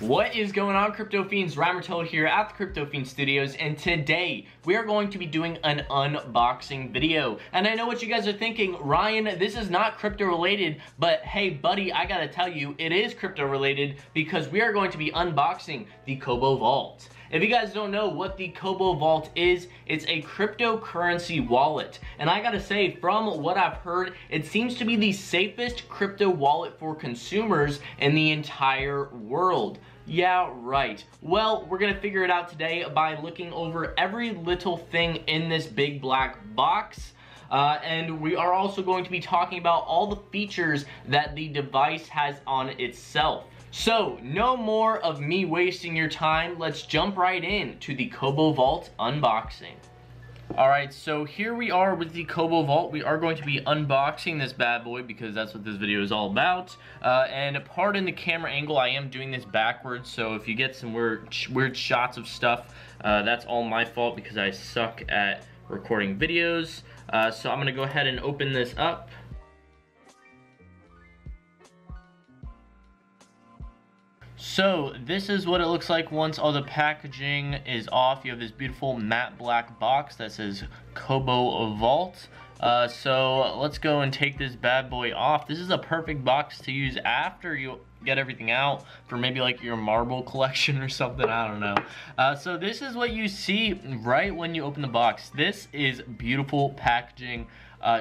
What is going on, Crypto Fiends? Ramertel here at the Crypto Fiend Studios, and today we are going to be doing an unboxing video. And I know what you guys are thinking, Ryan, this is not crypto related, but hey buddy, I gotta tell you, it is crypto related because we are going to be unboxing the Cobo Vault. If you guys don't know what the Cobo Vault is, it's a cryptocurrency wallet. And I gotta say, from what I've heard, it seems to be the safest crypto wallet for consumers in the entire world. Yeah, right. Well, we're gonna figure it out today by looking over every little thing in this big black box. And we are also going to be talking about all the features that the device has on itself. So, no more of me wasting your time. Let's jump right in to the Cobo Vault unboxing. Alright, so here we are with the Cobo Vault. We are going to be unboxing this bad boy because that's what this video is all about. And pardon the camera angle, I am doing this backwards, so if you get some weird shots of stuff, that's all my fault because I suck at recording videos. So I'm going to go ahead and open this up. So this is what it looks like once all the packaging is off. You have this beautiful matte black box that says Cobo Vault. So let's go and take this bad boy off. This is a perfect box to use after you get everything out for maybe like your marble collection or something, I don't know. So this is what you see right when you open the box. This is beautiful packaging.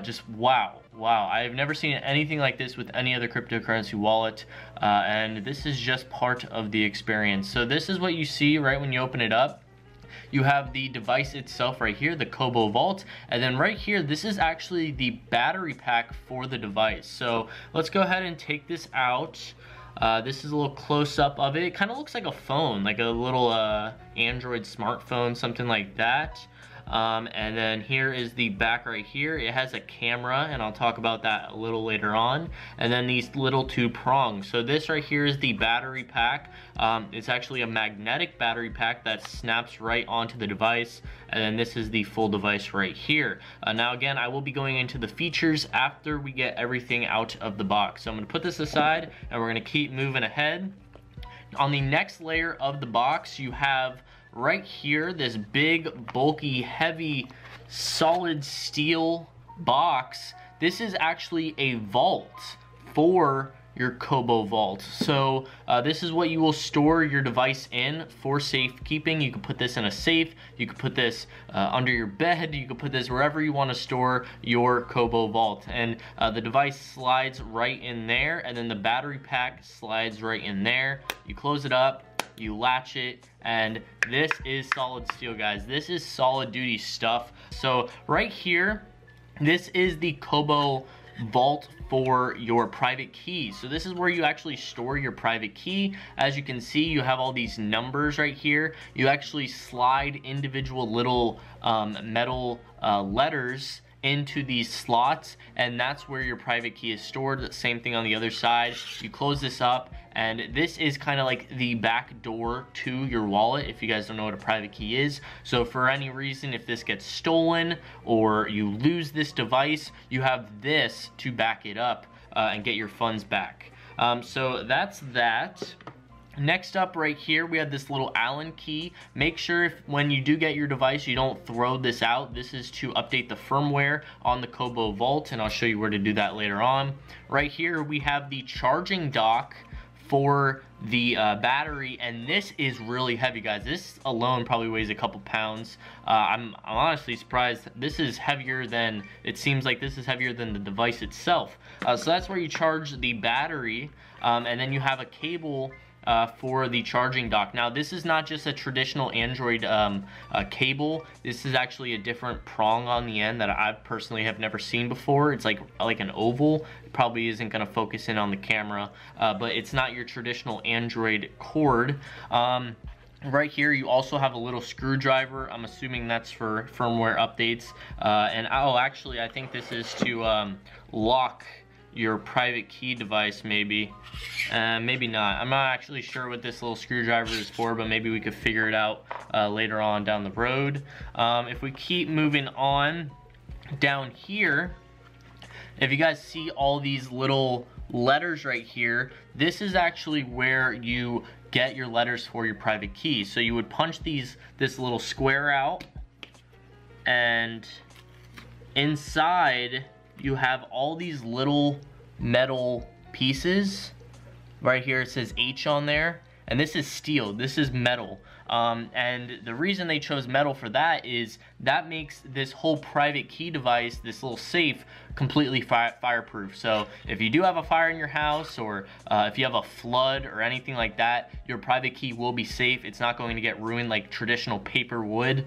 Just wow. I've never seen anything like this with any other cryptocurrency wallet, and this is just part of the experience. So this is what you see right when you open it up. You have the device itself right here, the Cobo Vault, and then right here, this is actually the battery pack for the device. So let's go ahead and take this out. This is a little close-up of it. It kind of looks like a phone, like a little Android smartphone, something like that. And then here is the back right here. It has a camera, and I'll talk about that a little later on. And then these little two prongs. So this right here is the battery pack. It's actually a magnetic battery pack that snaps right onto the device. And then this is the full device right here. Now again, I will be going into the features after we get everything out of the box. So I'm going to put this aside, and we're going to keep moving ahead. On the next layer of the box, you have right here this big, bulky, heavy, solid steel box. This is actually a vault for your Cobo Vault. So this is what you will store your device in for safekeeping. You can put this in a safe, you can put this under your bed, you can put this wherever you want to store your Cobo Vault. And the device slides right in there, and then the battery pack slides right in there. You close it up, you latch it, and this is solid steel, guys. This is solid duty stuff. So right here, this is the Cobo Vault for your private keys. So this is where you actually store your private key. As you can see, you have all these numbers right here. You actually slide individual little metal letters into these slots, and that's where your private key is stored. The same thing on the other side. You close this up, and this is kind of like the back door to your wallet if you guys don't know what a private key is. So for any reason, if this gets stolen or you lose this device, you have this to back it up and get your funds back. So that's that. Next up right here, we have this little Allen key. Make sure when you do get your device, you don't throw this out. This is to update the firmware on the Cobo Vault, and I'll show you where to do that later on. Right here, we have the charging dock for the battery, and this is really heavy, guys. This alone probably weighs a couple pounds. I'm honestly surprised. This is heavier than, it seems like this is heavier than the device itself. So that's where you charge the battery, and then you have a cable for the charging dock. Now this is not just a traditional Android cable. This is actually a different prong on the end that I personally have never seen before. It's like an oval. It probably isn't going to focus in on the camera, but it's not your traditional Android cord. Right here you also have a little screwdriver. I'm assuming that's for firmware updates. And oh, actually I think this is to lock your private key device, maybe. Maybe not. I'm not actually sure what this little screwdriver is for, but maybe we could figure it out later on down the road. If we keep moving on down here, if you guys see all these little letters right here, this is actually where you get your letters for your private key. So you would punch this little square out, and inside you have all these little metal pieces. Right here it says H on there, and this is steel, this is metal. And the reason they chose metal for that is that makes this whole private key device, this little safe, completely fireproof. So if you do have a fire in your house, or if you have a flood or anything like that, your private key will be safe. It's not going to get ruined like traditional paper would.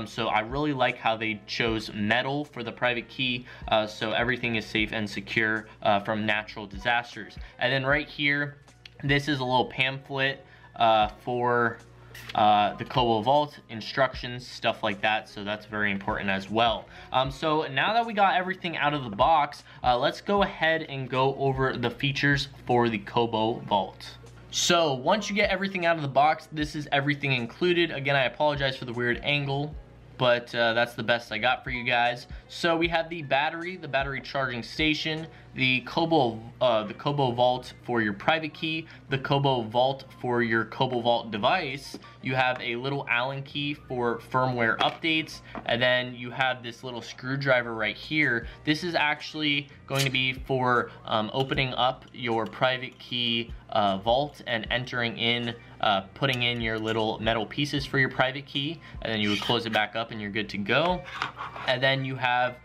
So I really like how they chose metal for the private key, so everything is safe and secure from natural disasters. And then right here, this is a little pamphlet for the Cobo Vault, instructions, stuff like that, so that's very important as well. So now that we got everything out of the box, let's go ahead and go over the features for the Cobo Vault. So once you get everything out of the box, this is everything included. Again, I apologize for the weird angle, but that's the best I got for you guys. So we have the battery charging station, the Cobo Vault for your private key, the Cobo Vault for your Cobo Vault device. You have a little Allen key for firmware updates, and then you have this little screwdriver right here. This is actually going to be for opening up your private key vault and entering in, putting in your little metal pieces for your private key, and then you would close it back up and you're good to go. And then you have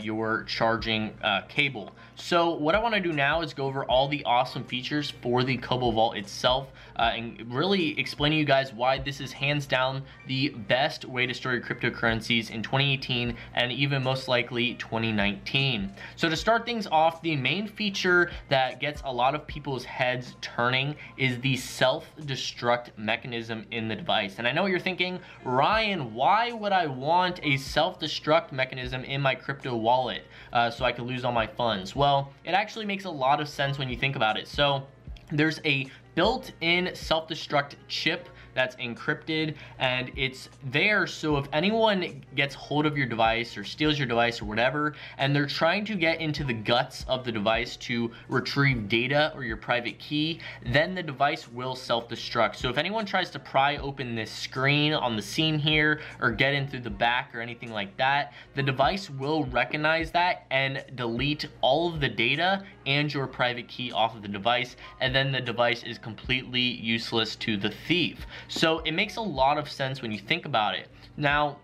your charging cable. So what I want to do now is go over all the awesome features for the Cobo Vault itself, and really explain to you guys why this is hands down the best way to store your cryptocurrencies in 2018 and even most likely 2019. So to start things off, the main feature that gets a lot of people's heads turning is the self-destruct mechanism in the device. And I know what you're thinking, Ryan, why would I want a self-destruct mechanism in my crypto wallet so I could lose all my funds? Well, it actually makes a lot of sense when you think about it. So there's a built-in self-destruct chip that's encrypted, and it's there so if anyone gets hold of your device or steals your device or whatever, and they're trying to get into the guts of the device to retrieve data or your private key, then the device will self-destruct. So if anyone tries to pry open this screen on the scene here or get in through the back or anything like that, the device will recognize that and delete all of the data and your private key off of the device, and then the device is completely useless to the thief. So it makes a lot of sense when you think about it. Now,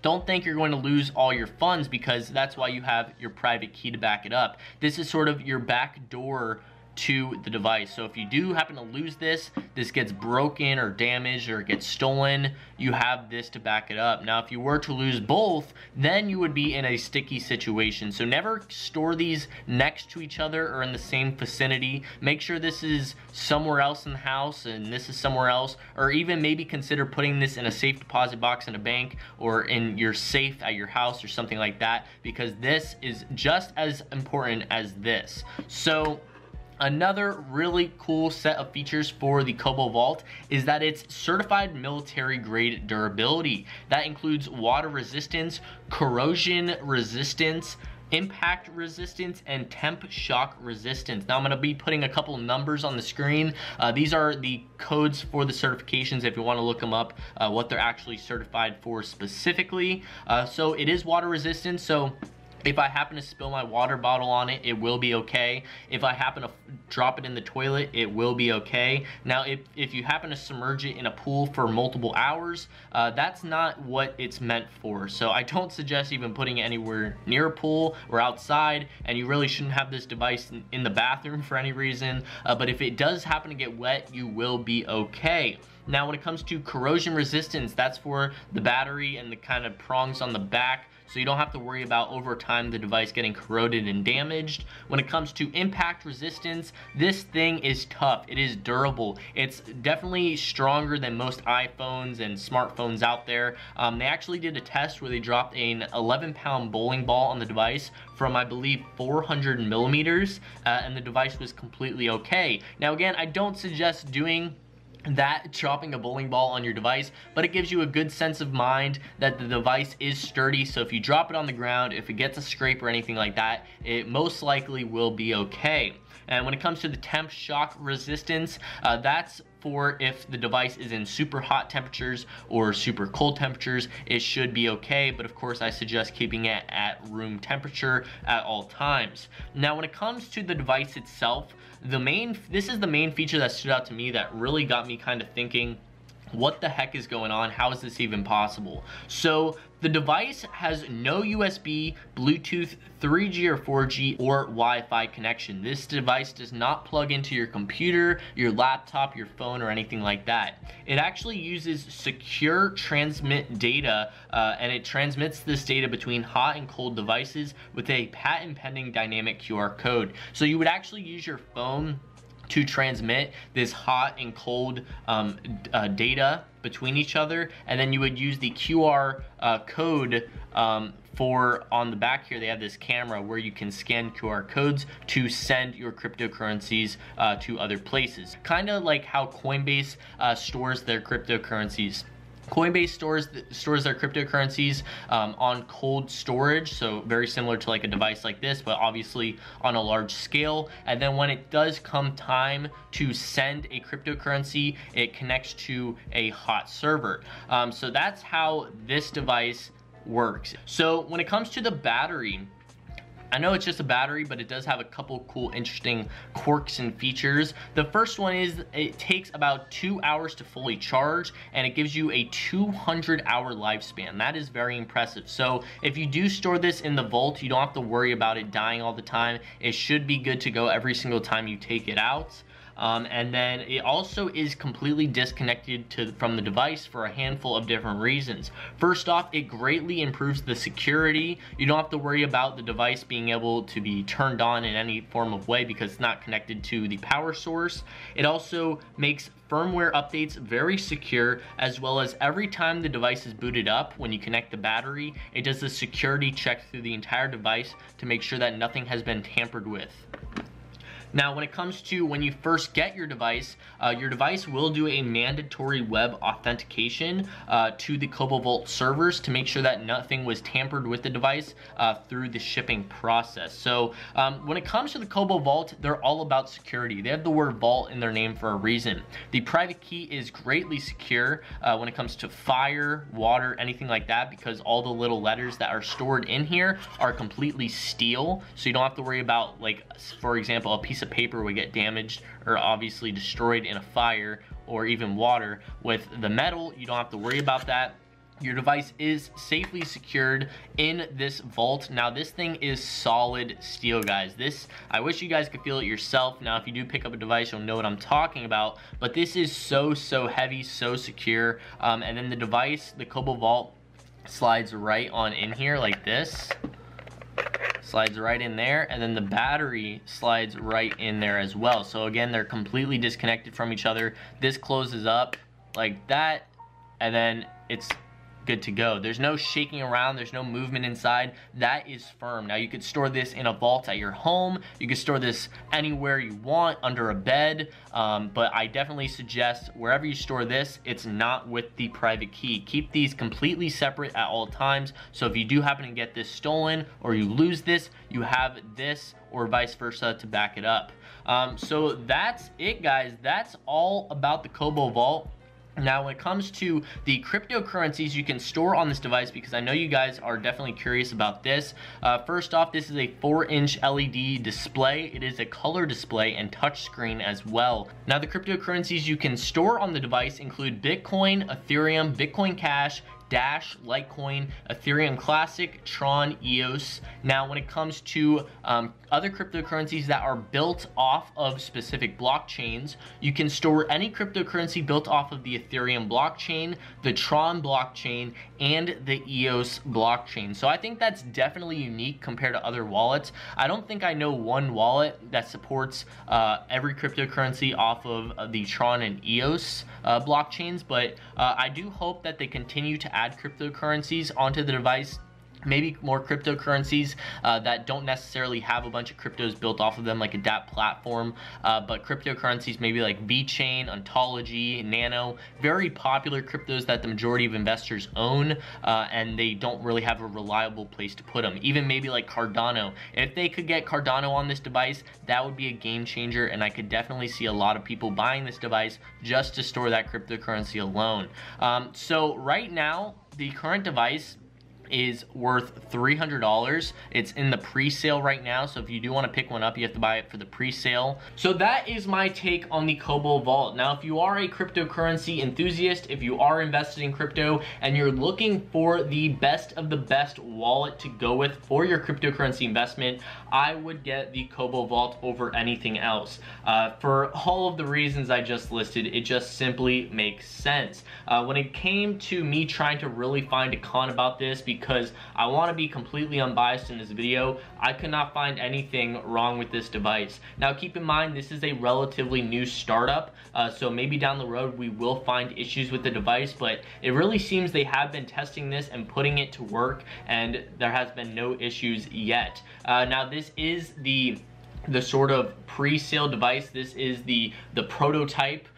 don't think you're going to lose all your funds, because that's why you have your private key to back it up. This is sort of your back door to the device. So if you do happen to lose this gets broken or damaged or gets stolen, you have this to back it up. Now if you were to lose both, then you would be in a sticky situation. So never store these next to each other or in the same vicinity. Make sure this is somewhere else in the house and this is somewhere else, or even maybe consider putting this in a safe deposit box in a bank or in your safe at your house or something like that, because this is just as important as this. So another really cool set of features for the Cobo Vault is that it's certified military grade durability. That includes water resistance, corrosion resistance, impact resistance, and temp shock resistance. Now I'm going to be putting a couple numbers on the screen. These are the codes for the certifications if you want to look them up, what they're actually certified for specifically. So it is water resistant, so if I happen to spill my water bottle on it, it will be okay. If I happen to drop it in the toilet, it will be okay. Now, if you happen to submerge it in a pool for multiple hours, that's not what it's meant for. So I don't suggest even putting it anywhere near a pool or outside, and you really shouldn't have this device in the bathroom for any reason. But if it does happen to get wet, you will be okay. Now, when it comes to corrosion resistance, that's for the battery and the kind of prongs on the back, so you don't have to worry about over time the device getting corroded and damaged. When it comes to impact resistance, this thing is tough. It is durable. It's definitely stronger than most iPhones and smartphones out there. They actually did a test where they dropped an 11-pound bowling ball on the device from, I believe, 400 millimeters, and the device was completely okay. Now again, I don't suggest doing that dropping a bowling ball on your device, but it gives you a good sense of mind that the device is sturdy. So if you drop it on the ground, if it gets a scrape or anything like that, it most likely will be okay. And when it comes to the temp shock resistance, that's for if the device is in super hot temperatures or super cold temperatures, it should be okay. But of course, I suggest keeping it at room temperature at all times. Now, when it comes to the device itself, this is the main feature that stood out to me that really got me kind of thinking, what the heck is going on? How is this even possible? So the device has no USB, Bluetooth, 3G or 4G, or Wi-Fi connection. This device does not plug into your computer, your laptop, your phone, or anything like that. It actually uses secure transmit data, and it transmits this data between hot and cold devices with a patent pending dynamic QR code. So you would actually use your phone to transmit this hot and cold data between each other, and then you would use the QR code for on the back here. They have this camera where you can scan QR codes to send your cryptocurrencies to other places, kind of like how Coinbase stores their cryptocurrencies. Coinbase stores their cryptocurrencies on cold storage, so very similar to like a device like this, but obviously on a large scale. And then when it does come time to send a cryptocurrency, it connects to a hot server. So that's how this device works. So when it comes to the battery, I know it's just a battery, but it does have a couple cool, interesting quirks and features. The first one is it takes about 2 hours to fully charge, and it gives you a 200-hour lifespan. That is very impressive. So if you do store this in the vault, you don't have to worry about it dying all the time. It should be good to go every single time you take it out. And then it also is completely disconnected from the device for a handful of different reasons. First off, it greatly improves the security. You don't have to worry about the device being able to be turned on in any form of way because it's not connected to the power source. It also makes firmware updates very secure, as well as every time the device is booted up, when you connect the battery, it does a security check through the entire device to make sure that nothing has been tampered with. Now, when it comes to when you first get your device will do a mandatory web authentication to the Cobo Vault servers to make sure that nothing was tampered with the device through the shipping process. So when it comes to the Cobo Vault, they're all about security. They have the word vault in their name for a reason. The private key is greatly secure when it comes to fire, water, anything like that, because all the little letters that are stored in here are completely steel. So you don't have to worry about, like, for example, a piece of paper would get damaged or obviously destroyed in a fire or even water. With the metal, you don't have to worry about that. Your device is safely secured in this vault. Now, this thing is solid steel, guys. I wish you guys could feel it yourself. Now, if you do pick up a device, you'll know what I'm talking about, but this is so heavy, so secure. And then the device, the Cobo Vault, slides right on in here like this. Slides right in there, and then the battery slides right in there as well. So again, they're completely disconnected from each other. This closes up like that, and then it's good to go. There's no shaking around, there's no movement inside. That is firm. Now, you could store this in a vault at your home. You could store this anywhere you want, under a bed, but I definitely suggest wherever you store this, it's not with the private key. Keep these completely separate at all times, so if you do happen to get this stolen or you lose this, you have this or vice versa to back it up. So that's it, guys. That's all about the Cobo Vault. Now, when it comes to the cryptocurrencies you can store on this device, because I know you guys are definitely curious about this. First off, this is a 4-inch LED display. It is a color display and touchscreen as well. Now, the cryptocurrencies you can store on the device include Bitcoin, Ethereum, Bitcoin Cash, Dash, Litecoin, Ethereum Classic, Tron, EOS. Now, when it comes to other cryptocurrencies that are built off of specific blockchains, you can store any cryptocurrency built off of the Ethereum blockchain, the Tron blockchain, and the EOS blockchain. So I think that's definitely unique compared to other wallets. I don't think I know one wallet that supports every cryptocurrency off of the Tron and EOS blockchains, but I do hope that they continue to add cryptocurrencies onto the device maybe more cryptocurrencies that don't necessarily have a bunch of cryptos built off of them, like a DApp platform, but cryptocurrencies maybe like vechain, ontology, nano, very popular cryptos that the majority of investors own, and they don't really have a reliable place to put them. Even maybe like Cardano. If they could get Cardano on this device, that would be a game changer, and I could definitely see a lot of people buying this device just to store that cryptocurrency alone. So right now, the current device is worth $300. It's in the pre-sale right now, so if you do want to pick one up, you have to buy it for the pre-sale. So that is my take on the Cobo Vault. Now, if you are a cryptocurrency enthusiast, if you are invested in crypto and you're looking for the best of the best wallet to go with for your cryptocurrency investment, I would get the Cobo Vault over anything else. For all of the reasons I just listed, it just simply makes sense. When it came to me trying to really find a con about this, because I want to be completely unbiased in this video, I could not find anything wrong with this device. Now keep in mind, this is a relatively new startup, so maybe down the road we will find issues with the device, but it really seems they have been testing this and putting it to work, and there has been no issues yet. Now this is the sort of pre-sale device. This is the prototype.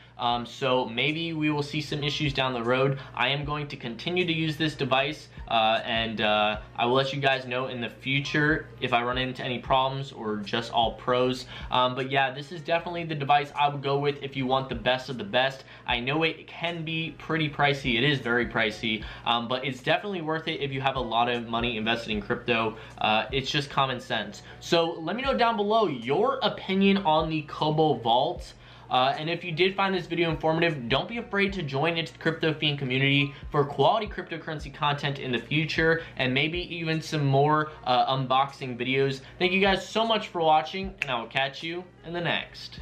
So maybe we will see some issues down the road. I am going to continue to use this device, and I will let you guys know in the future if I run into any problems or just all pros. But yeah, this is definitely the device I would go with if you want the best of the best. I know it can be pretty pricey. It is very pricey, but it's definitely worth it if you have a lot of money invested in crypto. It's just common sense. So let me know down below your opinion on the Cobo Vault. And if you did find this video informative, don't be afraid to join its crypto fiend community for quality cryptocurrency content in the future, and maybe even some more unboxing videos. Thank you guys so much for watching, and I will catch you in the next.